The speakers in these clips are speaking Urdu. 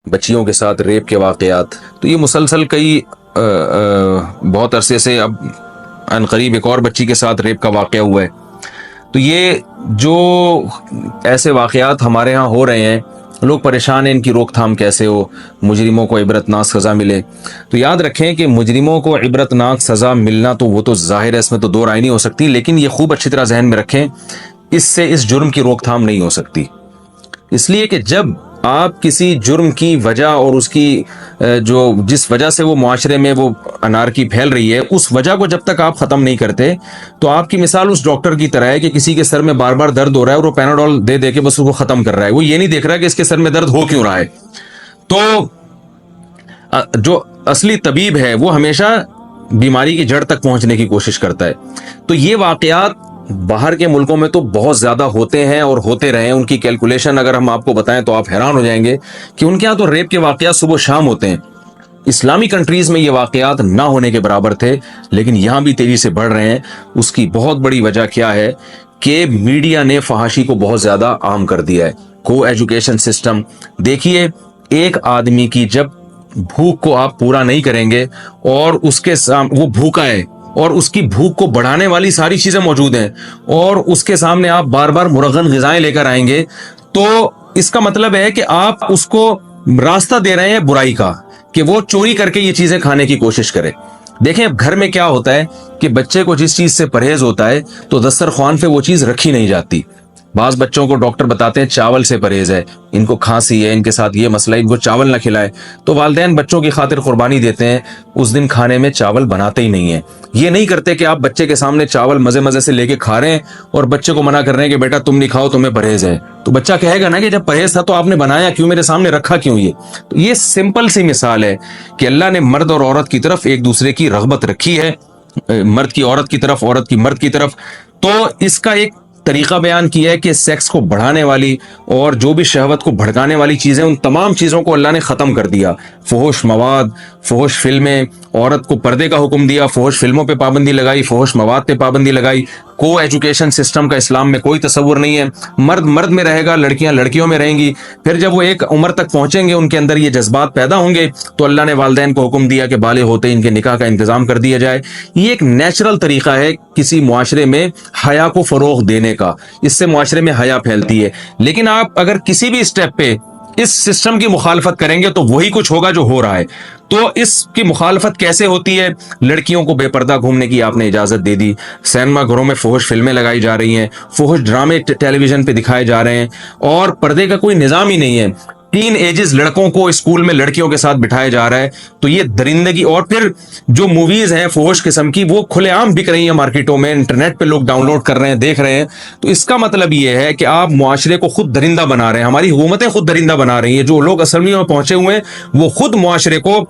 بچیوں کے ساتھ ریپ کے واقعات، تو یہ مسلسل کئی بہت عرصے سے، اب عنقریب ایک اور بچی کے ساتھ ریپ کا واقعہ ہوا ہے. تو یہ جو ایسے واقعات ہمارے ہاں ہو رہے ہیں، لوگ پریشان ہیں ان کی روک تھام کیسے ہو، مجرموں کو عبرت ناک سزا ملے. تو یاد رکھیں کہ مجرموں کو عبرت ناک سزا ملنا تو وہ تو ظاہر ہے، اس میں تو دو رائے نہیں ہو سکتی، لیکن یہ خوب اچھی طرح ذہن میں رکھیں اس سے اس جرم کی روک تھام نہیں ہو سکتی. اس لیے کہ جب آپ کسی جرم کی وجہ اور اس کی جس وجہ سے وہ معاشرے میں وہ انارکی پھیل رہی ہے، اس وجہ کو جب تک آپ ختم نہیں کرتے، تو آپ کی مثال اس ڈاکٹر کی طرح ہے کہ کسی کے سر میں بار بار درد ہو رہا ہے اور وہ پیناڈول دے دے کے بس اس کو ختم کر رہا ہے. وہ یہ نہیں دیکھ رہا کہ اس کے سر میں درد ہو کیوں رہا ہے. تو جو اصلی طبیب ہے وہ ہمیشہ بیماری کی جڑ تک پہنچنے کی کوشش کرتا ہے. تو یہ واقعات باہر کے ملکوں میں تو بہت زیادہ ہوتے ہیں اور ہوتے رہے ہیں. ان کی کیلکولیشن اگر ہم آپ کو بتائیں تو آپ حیران ہو جائیں گے کہ ان کے ہاں تو ریپ کے واقعات صبح و شام ہوتے ہیں. اسلامی کنٹریز میں یہ واقعات نہ ہونے کے برابر تھے، لیکن یہاں بھی تیزی سے بڑھ رہے ہیں. اس کی بہت بڑی وجہ کیا ہے کہ میڈیا نے فحاشی کو بہت زیادہ عام کر دیا ہے. کو ایجوکیشن سسٹم دیکھیے، ایک آدمی کی جب بھوک کو آپ پورا نہیں کریں گے اور اس کے سامنے وہ بھوکا ہے اور اس کی بھوک کو بڑھانے والی ساری چیزیں موجود ہیں، اور اس کے سامنے آپ بار بار مرغن غذائیں لے کر آئیں گے، تو اس کا مطلب ہے کہ آپ اس کو راستہ دے رہے ہیں برائی کا، کہ وہ چوری کر کے یہ چیزیں کھانے کی کوشش کرے. دیکھیں اب گھر میں کیا ہوتا ہے کہ بچے کو جس چیز سے پرہیز ہوتا ہے تو دسترخوان پہ وہ چیز رکھی نہیں جاتی. بعض بچوں کو ڈاکٹر بتاتے ہیں چاول سے پرہیز ہے، ان کو کھانسی ہے، ان کے ساتھ یہ مسئلہ ہے، ان کو چاول نہ کھلائے. تو والدین بچوں کی خاطر قربانی دیتے ہیں، اس دن کھانے میں چاول بناتے ہی نہیں ہیں. یہ نہیں کرتے کہ آپ بچے کے سامنے چاول مزے مزے سے لے کے کھا رہے ہیں اور بچے کو منع کر رہے ہیں کہ بیٹا تم نہیں کھاؤ، تمہیں پرہیز ہے. تو بچہ کہے گا نا کہ جب پرہیز تھا تو آپ نے بنایا کیوں، میرے سامنے رکھا کیوں. تو یہ سمپل سی مثال ہے کہ اللہ نے مرد اور عورت کی طرف ایک دوسرے کی رغبت رکھی ہے، مرد کی عورت کی طرف، عورت کی مرد کی طرف. تو اس کا ایک طریقہ بیان کیا ہے کہ سیکس کو بڑھانے والی اور جو بھی شہوت کو بھڑکانے والی چیزیں، ان تمام چیزوں کو اللہ نے ختم کر دیا. فحش مواد، فحش فلمیں، عورت کو پردے کا حکم دیا، فحش فلموں پہ پابندی لگائی، فحش مواد پہ پابندی لگائی. کو ایجوکیشن سسٹم کا اسلام میں کوئی تصور نہیں ہے. مرد مرد میں رہے گا، لڑکیاں لڑکیوں میں رہیں گی. پھر جب وہ ایک عمر تک پہنچیں گے، ان کے اندر یہ جذبات پیدا ہوں گے، تو اللہ نے والدین کو حکم دیا کہ بالغ ہوتے ان کے نکاح کا انتظام کر دیا جائے. یہ ایک نیچرل طریقہ ہے کسی معاشرے میں حیا کو فروغ دینے کا، اس سے معاشرے میں حیا پھیلتی ہے. لیکن آپ اگر کسی بھی اسٹیپ پہ اس سسٹم کی مخالفت کریں گے تو وہی کچھ ہوگا جو ہو رہا ہے. تو اس کی مخالفت کیسے ہوتی ہے؟ لڑکیوں کو بے پردہ گھومنے کی آپ نے اجازت دے دی، سینما گھروں میں فحش فلمیں لگائی جا رہی ہیں، فحش ڈرامے ٹیلی ویژن پہ دکھائے جا رہے ہیں، اور پردے کا کوئی نظام ہی نہیں ہے. ٹین ایجز لڑکوں کو اسکول میں لڑکیوں کے ساتھ بٹھایا جا رہا ہے. تو یہ درندگی. اور پھر جو موویز ہیں فحش قسم کی وہ کھلے عام بک رہی ہیں مارکیٹوں میں، انٹرنیٹ پہ لوگ ڈاؤن لوڈ کر رہے ہیں، دیکھ رہے ہیں. تو اس کا مطلب یہ ہے کہ آپ معاشرے کو خود درندہ بنا رہے ہیں، ہماری حکومتیں خود درندہ بنا رہی ہیں. جو لوگ اسمبلیوں میں پہنچے ہوئے ہیں وہ خود معاشرے کو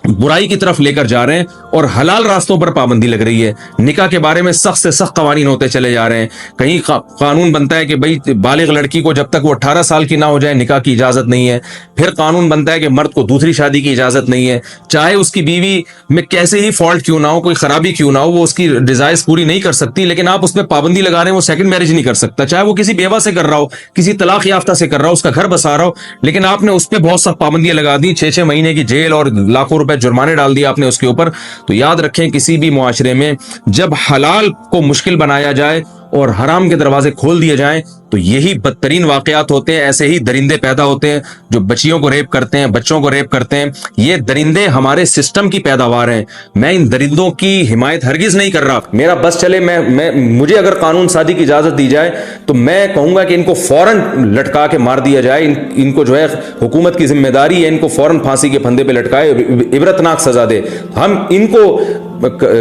برائی کی طرف لے کر جا رہے ہیں، اور حلال راستوں پر پابندی لگ رہی ہے. نکاح کے بارے میں سخت سے سخت قوانین ہوتے چلے جا رہے ہیں. کہیں قانون بنتا ہے کہ بھئی بالغ لڑکی کو جب تک وہ 18 سال کی نہ ہو جائے نکاح کی اجازت نہیں ہے. پھر قانون بنتا ہے کہ مرد کو دوسری شادی کی اجازت نہیں ہے، چاہے اس کی بیوی میں کیسے ہی فالٹ کیوں نہ ہو، کوئی خرابی کیوں نہ ہو، وہ اس کی ڈیزائرز پوری نہیں کر سکتی، لیکن آپ اس پہ پابندی لگا رہے ہیں وہ سیکنڈ میرج نہیں کر سکتا. چاہے وہ کسی بیوہ سے کر رہا ہو، کسی طلاق یافتہ سے کر رہا ہو، اس کا گھر بسا رہا ہو، لیکن آپ نے اس پہ بہت سخت پابندیاں لگا دی، 6 مہینے کی جیل اور لاکھوں روپے جرمانے ڈال دیا آپ نے اس کے اوپر. تو یاد رکھیں کسی بھی معاشرے میں جب حلال کو مشکل بنایا جائے اور حرام کے دروازے کھول دیے جائیں تو یہی بدترین واقعات ہوتے ہیں. ایسے ہی درندے پیدا ہوتے ہیں جو بچیوں کو ریپ کرتے ہیں، بچوں کو ریپ کرتے ہیں. یہ درندے ہمارے سسٹم کی پیداوار ہیں. میں ان درندوں کی حمایت ہرگز نہیں کر رہا. میرا بس چلے، مجھے اگر قانون سازی کی اجازت دی جائے تو میں کہوں گا کہ ان کو فوراً لٹکا کے مار دیا جائے. ان کو جو ہے حکومت کی ذمہ داری ہے، ان کو فوراً پھانسی کے پھندے پہ لٹکائے، عبرتناک سزا دے. ہم ان کو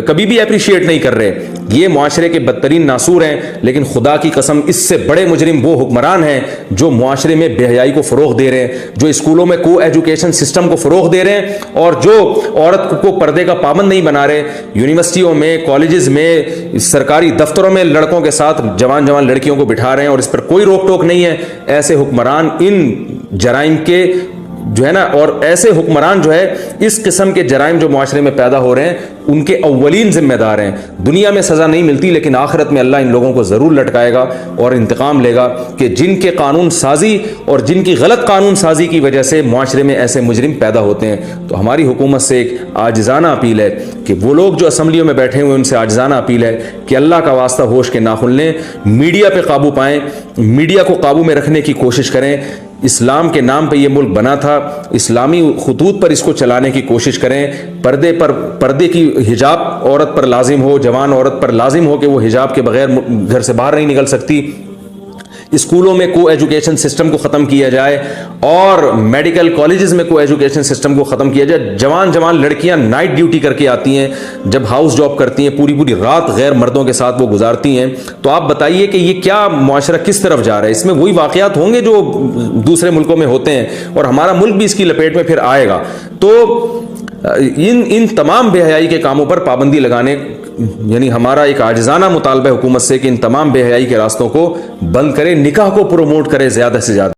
کبھی بھی اپریشیٹ نہیں کر رہے، یہ معاشرے کے بدترین ناسور ہیں. لیکن خدا کی قسم اس سے بڑے مجرم وہ حکمران ہیں جو معاشرے میں بے حیائی کو فروغ دے رہے ہیں، جو اسکولوں میں کو ایجوکیشن سسٹم کو فروغ دے رہے ہیں، اور جو عورت کو پردے کا پابند نہیں بنا رہے. یونیورسٹیوں میں، کالجز میں، سرکاری دفتروں میں لڑکوں کے ساتھ جوان لڑکیوں کو بٹھا رہے ہیں اور اس پر کوئی روک ٹوک نہیں ہے. ایسے حکمران ان جرائم کے جو ہے نا، اور ایسے حکمران جو ہے اس قسم کے جرائم جو معاشرے میں پیدا ہو رہے ہیں ان کے اولین ذمہ دار ہیں. دنیا میں سزا نہیں ملتی لیکن آخرت میں اللہ ان لوگوں کو ضرور لٹکائے گا اور انتقام لے گا کہ جن کے قانون سازی اور جن کی غلط قانون سازی کی وجہ سے معاشرے میں ایسے مجرم پیدا ہوتے ہیں. تو ہماری حکومت سے ایک عاجزانہ اپیل ہے کہ وہ لوگ جو اسمبلیوں میں بیٹھے ہوئے ان سے عاجزانہ اپیل ہے کہ اللہ کا واسطہ ہوش کے ناخن لیں, میڈیا پہ قابو پائیں, میڈیا کو قابو میں رکھنے کی کوشش کریں. اسلام کے نام پہ یہ ملک بنا تھا, اسلامی خطوط پر اس کو چلانے کی کوشش کریں. پردے کی حجاب عورت پر لازم ہو, جوان عورت پر لازم ہو کہ وہ حجاب کے بغیر گھر سے باہر نہیں نکل سکتی. اسکولوں میں کو ایجوکیشن سسٹم کو ختم کیا جائے اور میڈیکل کالجز میں کو ایجوکیشن سسٹم کو ختم کیا جائے. جوان لڑکیاں نائٹ ڈیوٹی کر کے آتی ہیں, جب ہاؤس جاب کرتی ہیں پوری رات غیر مردوں کے ساتھ وہ گزارتی ہیں. تو آپ بتائیے کہ یہ کیا معاشرہ کس طرف جا رہا ہے؟ اس میں وہی واقعات ہوں گے جو دوسرے ملکوں میں ہوتے ہیں اور ہمارا ملک بھی اس کی لپیٹ میں پھر آئے گا. تو ان تمام بے حیائی کے کاموں پر پابندی لگانے, یعنی ہمارا ایک عاجزانہ مطالبہ حکومت سے کہ ان تمام بے حیائی کے راستوں کو بند کرے, نکاح کو پروموٹ کرے زیادہ سے زیادہ.